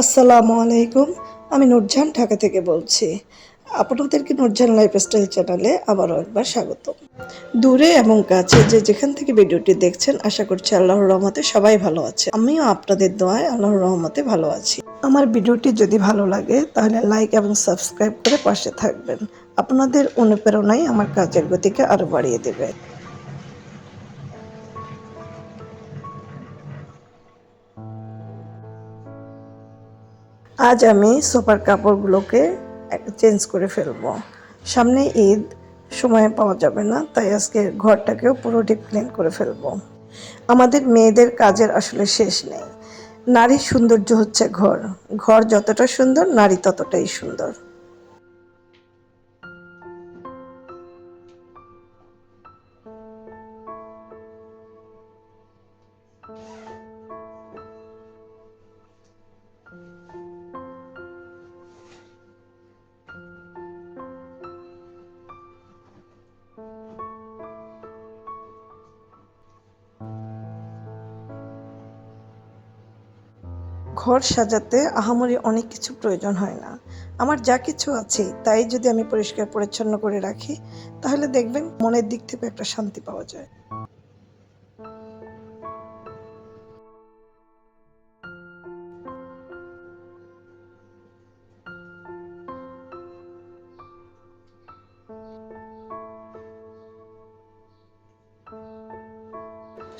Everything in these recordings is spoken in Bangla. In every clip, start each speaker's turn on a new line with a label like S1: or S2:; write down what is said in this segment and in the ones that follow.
S1: আসসালামু আলাইকুম। আমি নূরজাহান ঢাকা থেকে বলছি। আপনাদেরকে নূরজাহান লাইফস্টাইল চ্যানেলে আবারও একবার স্বাগতম। দূরে এবং কাছে যে যেখান থেকে ভিডিওটি দেখছেন আশা করছি আল্লাহর রহমতে সবাই ভালো আছে। আমিও আপনাদের দোয়ায় আল্লাহর রহমতে ভালো আছি। আমার ভিডিওটি যদি ভালো লাগে তাহলে লাইক এবং সাবস্ক্রাইব করে পাশে থাকবেন। আপনাদের অনুপ্রেরণাই আমার কাজের গতিকে আরও বাড়িয়ে দেবে। আজ আমি সোফার কাপড়গুলোকে চেঞ্জ করে ফেলবো। সামনে ঈদ, সময় পাওয়া যাবে না, তাই আজকে ঘরটাকেও পুরো ডিপ ক্লিন করে ফেলবো। আমাদের মেয়েদের কাজের আসলে শেষ নেই। নারীর সৌন্দর্য হচ্ছে ঘর। ঘর যতটা সুন্দর, নারী ততটাই সুন্দর। ঘর সাজাতে আহামরি অনেক কিছু প্রয়োজন হয় না। আমার যা কিছু আছে তাই যদি আমি পরিষ্কার পরিচ্ছন্ন করে রাখি, তাহলে দেখবেন মনের দিক থেকে একটা শান্তি পাওয়া যায়।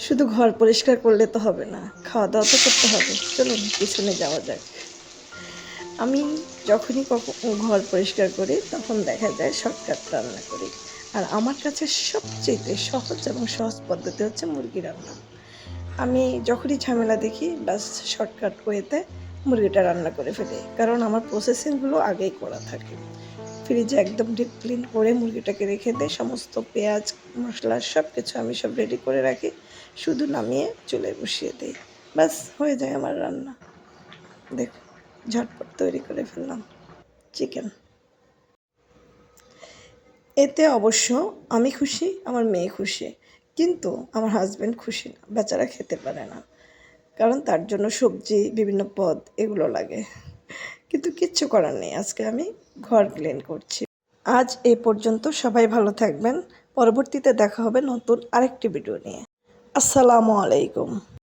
S1: শুধু ঘর পরিষ্কার করলে তো হবে না, খাওয়া দাওয়া তো করতে হবে। চলুন পিছনে যাওয়া যাক। আমি যখনই ঘর পরিষ্কার করি তখন দেখা যায় শর্টকাট রান্না করি। আর আমার কাছে সবচেয়ে সহজ এবং সহজ পদ্ধতি হচ্ছে মুরগি রান্না। আমি যখনই ঝামেলা দেখি বাস শর্টকাট ওয়েতে মুরগিটা রান্না করে ফেলি, কারণ আমার প্রসেসিংগুলো আগেই করা থাকে। ফ্রিজে একদম ডিপ ক্লিন করে মুরগিটাকে রেখে দেয়, সমস্ত পেঁয়াজ মশলা সব কিছু আমি সব রেডি করে রাখি, শুধু নামিয়ে চুলায় বসিয়ে দিই, বাস হয়ে যায় আমার রান্না। দেখুন, ঝটপট তৈরি করে ফেললাম চিকেন। এতে অবশ্য আমি খুশি, আমার মেয়ে খুশি, কিন্তু আমার হাজব্যান্ড খুশি না, বেচারা খেতে পারে না, কারণ তার জন্য সবজি, বিভিন্ন পদ এগুলো লাগে। কিন্তু কিচ্ছু করার নেই, আজকে আমি ঘর ক্লিন করছি। আজ এই পর্যন্ত, সবাই ভালো থাকবেন। পরবর্তীতে দেখা হবে নতুন আরেকটি ভিডিও নিয়ে। আসসালামু আলাইকুম।